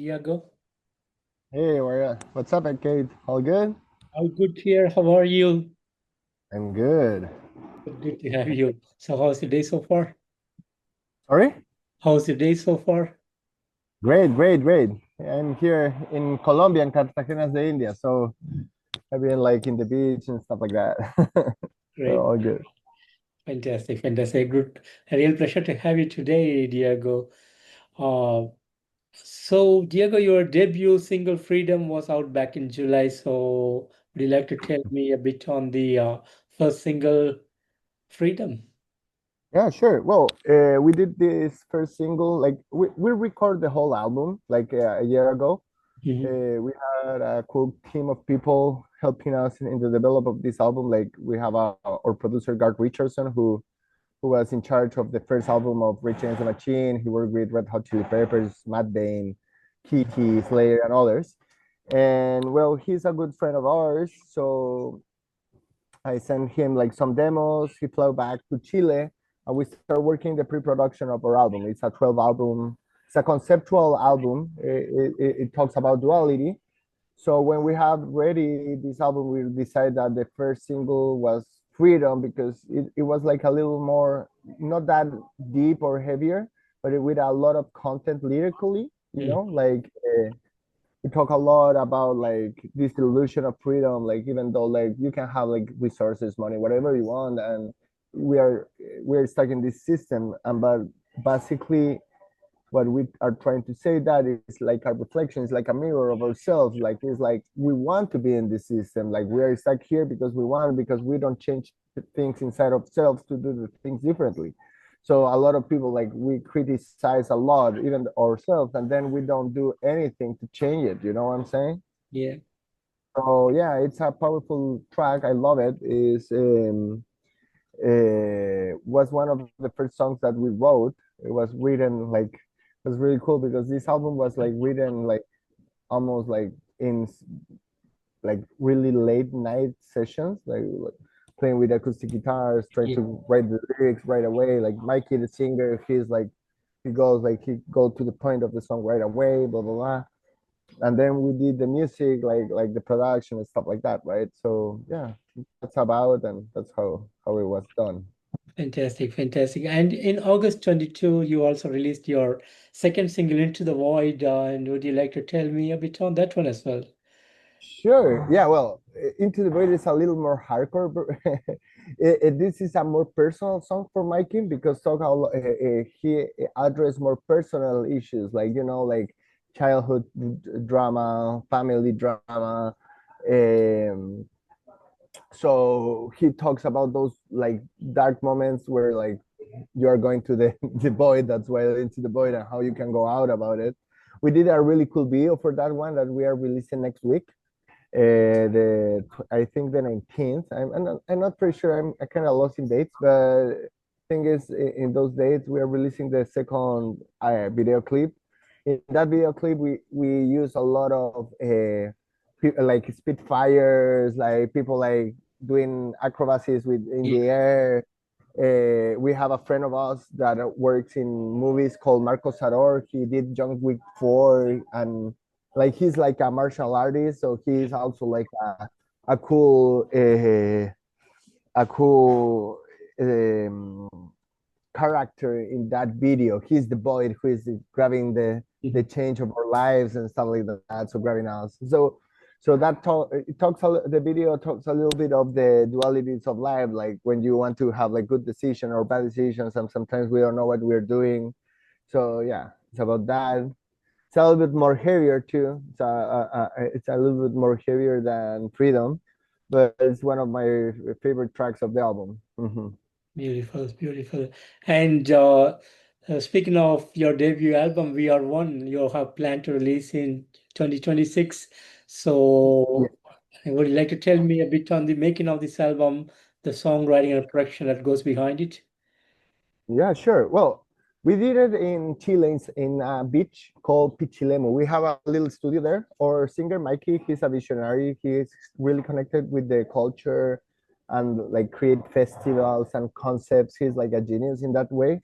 Diego. Hey, what's up, Kate? All good? All good here. How are you? I'm good. Good to have you. So, how's the day so far? Sorry? How's the day so far? Great, great, great. I'm here in Colombia, in Cartagena de India. So I've been like in the beach and stuff like that. So Great. all good. Fantastic. Fantastic. Good. A real pleasure to have you today, Diego. Uh, so, Diego, your debut single Freedom was out back in July. So, would you like to tell me a bit on the first single, Freedom? Yeah, sure. Well, we did this first single, like we record the whole album like a year ago. Mhm. We had a cool team of people helping us in the development of this album. Like we have our producer, Garth Richardson, who was in charge of the first album of Rage Against the Machine. He worked with Red Hot Chili Peppers, Matt Dane, Kiki, Slayer, and others. And well, he's a good friend of ours. So I sent him like some demos. He flew back to Chile, and we started working the pre-production of our album. It's a 12 album. It's a conceptual album. It talks about duality. So when we have ready this album, we decided that the first single was Freedom because it was like a little more, not that deep or heavier, but with a lot of content lyrically, Mm. like we talk a lot about like this illusion of freedom, like even though like you can have like resources, money, whatever you want, and we are we're stuck in this system, and but basically what we are trying to say that is like our reflection is like a mirror of ourselves, like it's like we want to be in this system, like we are stuck here because we want, because we don't change the things inside ourselves to do the things differently. So a lot of people, like, we criticize a lot even ourselves, and then we don't do anything to change it, you know what I'm saying? Yeah. So yeah, it's a powerful track. I love it. Is Was one of the first songs that we wrote. It was written like, it was really cool because this album was like written like almost like in like really late night sessions, like playing with acoustic guitars, trying Yeah. to write the lyrics right away. Like Mikey, the singer, he go to the point of the song right away, blah blah blah. And then we did the music, like the production and stuff like that, right? So yeah, that's about, and that's how it was done. Fantastic, fantastic. And in August 22, you also released your second single, Into the Void. And would you like to tell me a bit on that one as well? Sure. Yeah. Well, Into the Void is a little more hardcore, but this is a more personal song for Mikey because he addressed more personal issues, like like childhood drama, family drama. Um, so he talks about those like dark moments where like you are going to the the void. That's why Into the Void, and how you can go out about it. We did a really cool video for that one that we are releasing next week. I think the 19th. I'm not pretty sure. I kind of lost in dates, but thing is, in those dates we are releasing the second video clip. In that video clip, we use a lot of like spitfires, like people like doing acrobacies with in Yeah. the air. We have a friend of us that works in movies called Marco Sador. He did John Wick 4, and like he's like a martial artist, so he's also like a cool a cool character in that video. He's the boy who is grabbing the Mhm. change of our lives and stuff like that. So grabbing us. So that the video talks a little bit of the dualities of life, like when you want to have like good decision or bad decisions, and sometimes we don't know what we're doing. So yeah, it's about that. It's a little bit more heavier too. It's a little bit more heavier than Freedom, but it's one of my favorite tracks of the album. Beautiful, beautiful. And speaking of your debut album, We Are One, you have planned to release in 2026. Yeah, So, would you like to tell me a bit on the making of this album, the songwriting and production that goes behind it? yeah, sure. Well, we did it in Chile, in a beach called Pichilemu. We have a little studio there. Our singer Mikey, he's a visionary. He's really connected with the culture and like create festivals and concepts. He's like a genius in that way.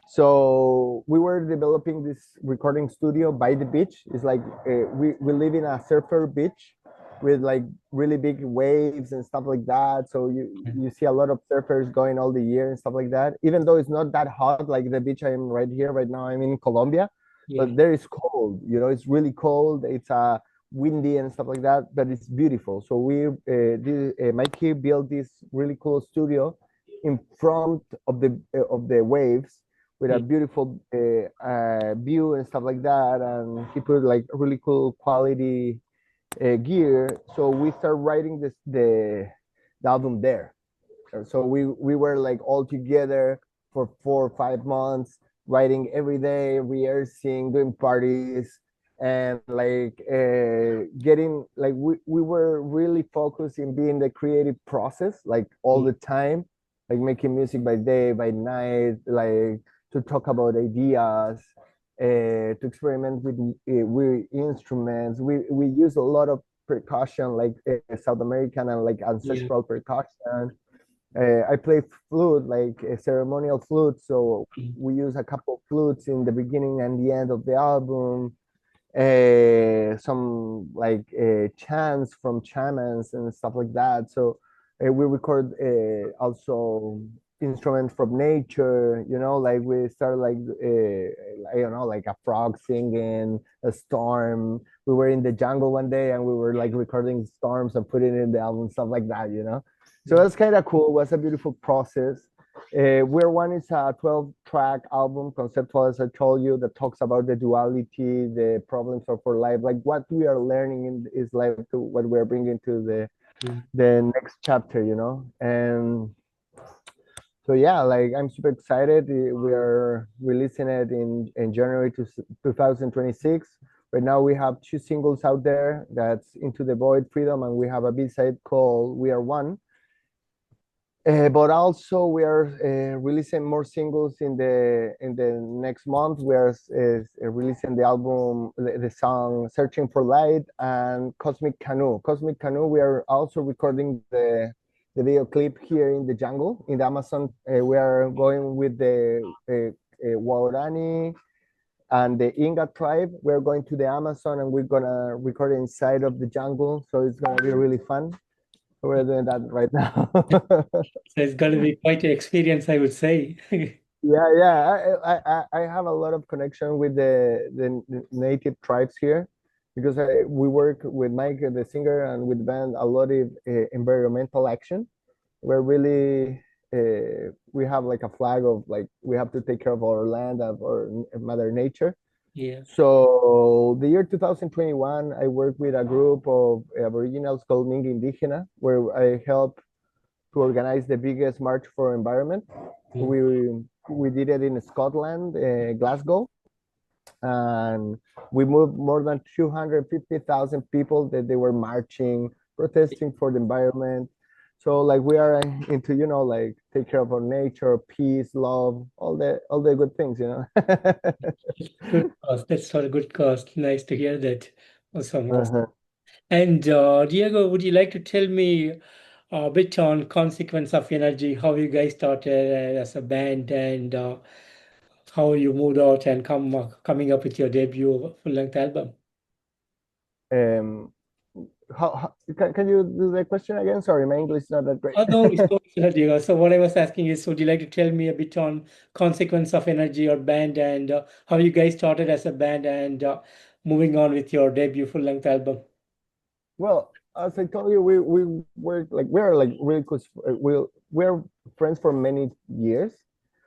So we were developing this recording studio by the beach. It's like we live in a surfer beach with like really big waves and stuff like that. So you see a lot of surfers going all the year and stuff like that. Even though it's not that hot, like the beach I am right here right now, I'm in Colombia, Yeah. but there is cold. You know, it's really cold. It's windy and stuff like that, but it's beautiful. So Mikey built this really cool studio in front of the waves with a Yeah. beautiful view and stuff like that. And he put like really cool quality gear. So we start writing the album there. So we were like all together for 4 or 5 months, writing every day, rehearsing, doing parties, and like getting like we were really focused in being the creative process like all Yeah. the time, like making music by day, by night, like to talk about ideas, to experiment with instruments. We use a lot of percussion, like South American and like Yeah. ancestral percussion. I play flute, like a ceremonial flute. So Mm. we use a couple of flutes in the beginning and the end of the album. Some like chants from shamans and stuff like that. So we record also instruments from nature. You know, like we start like I don't know, like a frog singing, a storm. We were in the jungle one day and we were like recording storms and putting it in the album, stuff like that. You know, so Yeah. that's kind of cool. It was a beautiful process. Where One is a 12-track album, conceptual, as I told you, that talks about the duality, the problems of our life, like what we are learning in is life to what we are bringing to Mm. the next chapter, you know. And so yeah, like I'm super excited. We are releasing it in January 2026. Right now we have two singles out there. That's Into the Void, Freedom, and we have a B-side called We Are One. But also we are releasing more singles in the next month. We are releasing the album, the song "Searching for Light" and "Cosmic Canoe." "Cosmic Canoe." We are also recording the video clip here in the jungle in the Amazon. We are going with the Waorani and the Inga tribe. We're going to the Amazon and we're gonna record inside of the jungle. So it's gonna be really fun. We're doing that right now. So it's going to be quite an experience, I would say. Yeah. I have a lot of connection with the native tribes here because we work with Mike, the singer, and with the band a lot of environmental action. We're really we have like a flag of like we have to take care of our land, of our mother nature. Yeah. So the year 2021, I worked with a group of Aboriginals called Mingi Indígena, where I helped to organize the biggest march for environment. Mm. We did it in Scotland, Glasgow, and we moved more than 250,000 people that they were marching, protesting for the environment. So like we are into, you know, like take care of our nature, peace, love, all the good things, you know. Good cause. That's not a good cause. Nice to hear that. Awesome. Awesome. Uh-huh. And Diego, would you like to tell me a bit on Consequence of Energy, how you guys started as a band and how you moved out and coming up with your debut full-length album? Um, can you do the question again? Sorry, my English is not that great. Oh, no, it's not, Diego. So what I was asking is, would you like to tell me a bit on Consequence of Energy or band and how you guys started as a band and moving on with your debut full-length album? Well, as I told you, we work like we are like really close. We're friends for many years.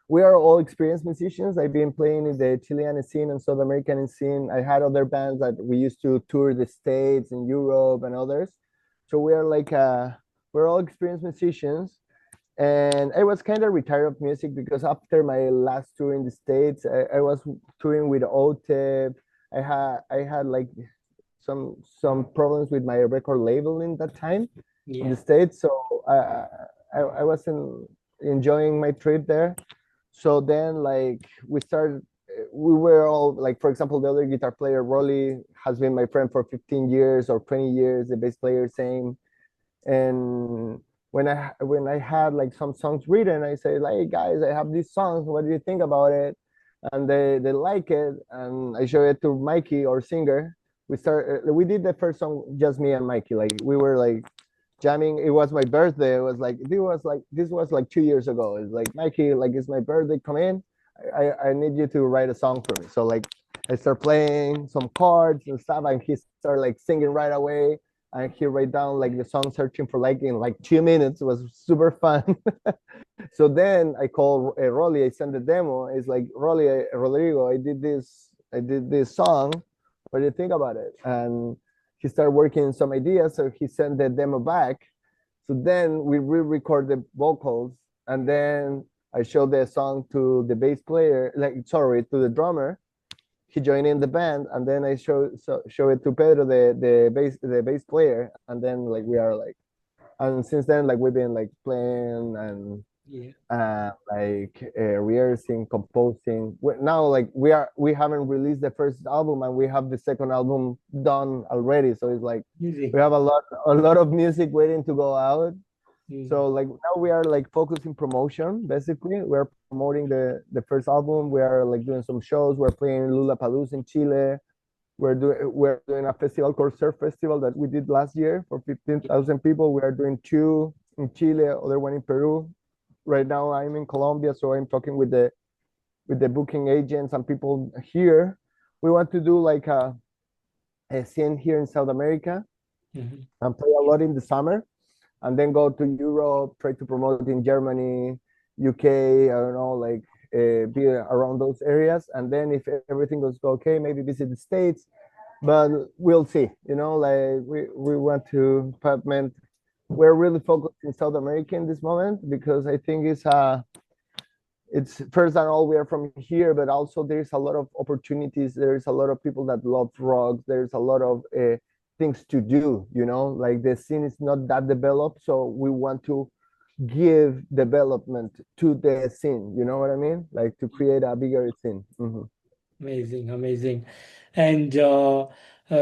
We are all experienced musicians. I've been playing in the Chilean scene and South American scene. I had other bands that we used to tour the States and Europe and others. So we are like we're all experienced musicians. And I was kind of retired of music because after my last tour in the States, I was touring with OTEP. I had like some problems with my record label in that time in the Yeah. States. So I wasn't enjoying my trip there. So then like we were all like, for example, the other guitar player, Rolly, has been my friend for 15 years or 20 years, the bass player, same. And when I had like some songs written, I say like, hey guys, I have these songs. What do you think about it? And they like it, and I show it to Mikey, our singer. We did the first song just me and Mikey. Like we were like jamming. It was my birthday. It was like this was like 2 years ago. It's like Mikey, like it's my birthday. Come in. I need you to write a song for me. So like I start playing some chords and stuff, and he started like singing right away. And he write down like the song searching for like in like 2 minutes. It was super fun. So then I call Rolly. I send the demo. It's like Rolly, Rodrigo. I did this song. What do you think about it? And he started working some ideas. So he sent the demo back. So then we re-record the vocals, and then I showed the song to the bass player, like sorry, to the drummer. He joined in the band, and then I show it to Pedro, the bass player, and then like we are like, and since then like we've been like playing and Yeah. rehearsing, composing. Now like we haven't released the first album, and we have the second album done already. So it's like Music. we have a lot of music waiting to go out. Mm. So like now we are like focusing promotion. Basically, we're promoting the first album. We are like doing some shows. We're playing Lollapalooza in Chile. We're doing a festival called Surf Festival that we did last year for 15,000 people. We are doing two in Chile, other one in Peru. Right now I'm in Colombia, so I'm talking with the booking agents and people here. We want to do like a scene here in South America Mhm. and play a lot in the summer, and then go to Europe, try to promote in Germany, UK, I don't know, like be around those areas. And then if everything goes okay, maybe visit the States, but we'll see. Like we want to, but man, we're really focused in South America in this moment because I think it's first and all we are from here, but also there's a lot of opportunities. There's a lot of people that love rock. There's a lot of things to do. Like the scene is not that developed, so we want to give development to the scene. You know what I mean? Like to create a bigger scene. Amazing, amazing. And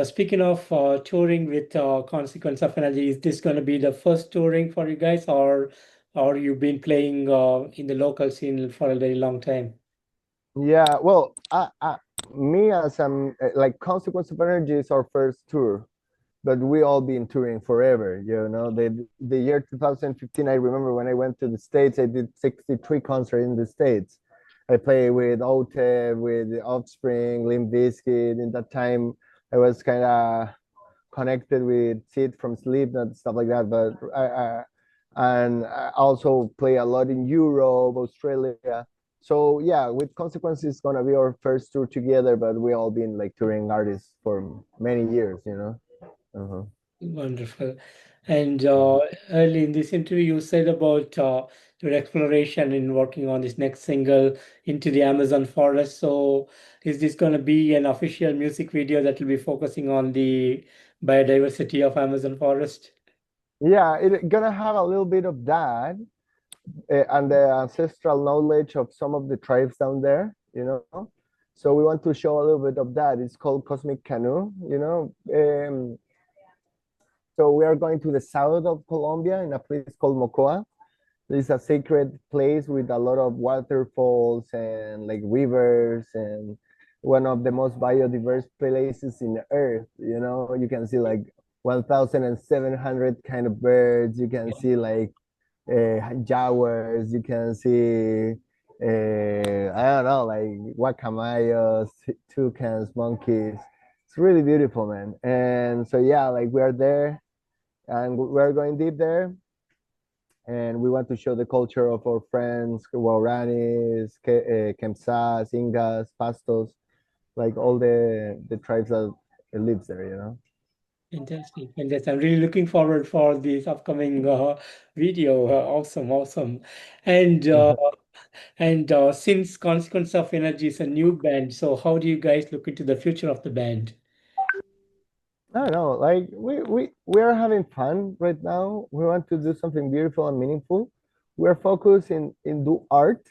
speaking of touring with Consequence of Energy, is this going to be the first touring for you guys, or you've been playing in the local scene for a very long time? Yeah, well, me as I'm like Consequence of Energy is our first tour, but we all been touring forever. The year 2015, I remember when I went to the States, I did 63 concerts in the States. I played with Ote, with the Offspring, Limp Bizkit. In that time, I was kind of connected with Sid from Slipknot, stuff like that. But and I also play a lot in Europe, Australia. So yeah, with Consequences, it's gonna be our first tour together, but we all been like touring artists for many years. Uh-huh. Wonderful. And early in this interview, you said about your exploration in working on this next single, Into the Amazon Forest. So, is this going to be an official music video that will be focusing on the biodiversity of Amazon forest? Yeah, it gonna have a little bit of that, and the ancestral knowledge of some of the tribes down there. So we want to show a little bit of that. It's called Cosmic Canoe. So we are going to the south of Colombia in a place called Mocoa. It's a sacred place with a lot of waterfalls and like rivers, and one of the most biodiverse places in the earth. You can see like 1,700 kind of birds. You can see like jaguars. You can see I don't know, like guacamayos, toucans, monkeys. It's really beautiful, man. And so yeah, like we are there, and we're going deep there, and we want to show the culture of our friends, Guaranis, Kemsas, Ingas, Pastos, like all the tribes that lives there. Fantastic, fantastic. I'm really looking forward for this upcoming video. Awesome, awesome. And since Consequence of Energy is a new band, so how do you guys look into the future of the band? I don't know, like we are having fun right now. We want to do something beautiful and meaningful. We're focused in do art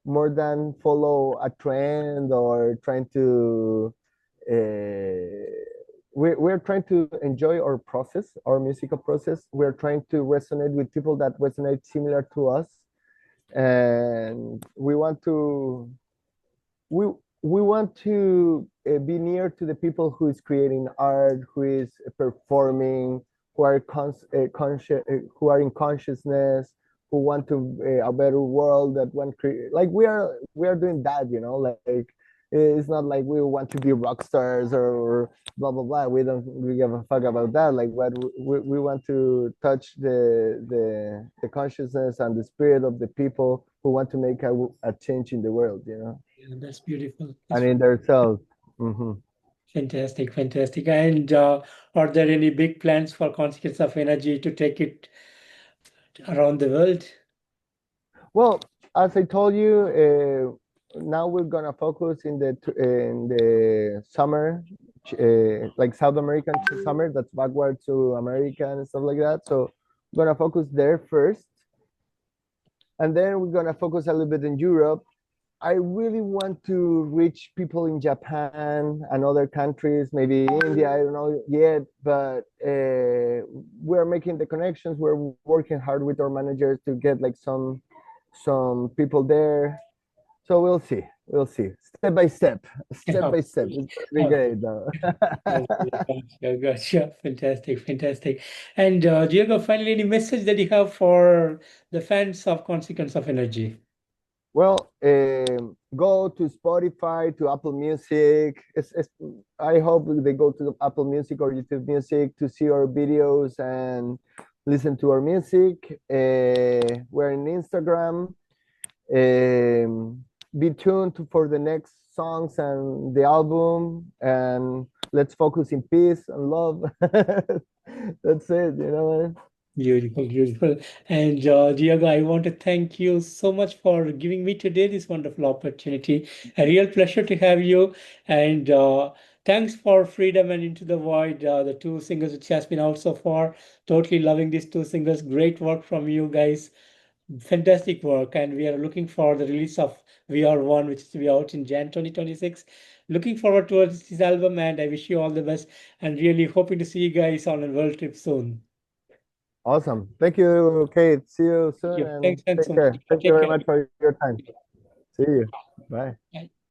more than follow a trend or trying to. Uh, we're trying to enjoy our process, our musical process. We're trying to resonate with people that resonate similar to us, and we we want to be near to the people who is creating art, who is performing, who are who are in consciousness, who want to a better world that want like we are doing that, like it's not like we want to be rock stars or blah blah blah. We don't we give a fuck about that. Like what we want to touch the consciousness and the spirit of the people who want to make a change in the world. Yeah, that's beautiful. And That's in themselves. Hmm. fantastic, fantastic. And are there any big plans for Consequence of Energy to take it around the world? Well, as I told you, now we're gonna focus in the summer, like South American summer. That's backward to America and stuff like that. So we're gonna focus there first, and then we're gonna focus a little bit in Europe. I really want to reach people in Japan and other countries, maybe India, I don't know yet, but we're making the connections. We're working hard with our managers to get like some people there. So we'll see. We'll see. Step by step. Step by step. It's gonna be Okay. great though. Okay, gotcha, gotcha. Fantastic, fantastic. And Diego, finally, any message that you have for the fans of Consequence of Energy? Well, go to Spotify, to Apple Music. I hope they go to Apple Music or YouTube Music to see our videos and listen to our music. We're in Instagram. Be tuned for the next songs and the album. And let's focus in peace and love. That's it, man. Beautiful, beautiful. And Diego, I want to thank you so much for giving me today this wonderful opportunity. A real pleasure to have you. And thanks for Freedom and Into the Void, the two singles which has been out so far. Totally loving these two singles. Great work from you guys. Fantastic work. And we are looking for the release of VR1, which is to be out in Jan 2026. Looking forward towards this album, and I wish you all the best. And really hoping to see you guys on a world trip soon. Awesome. Thank you, Kate. See you Thank soon you. and Thanks take so much. care. Thank you Take very care. much for your time. See you. Bye. Bye.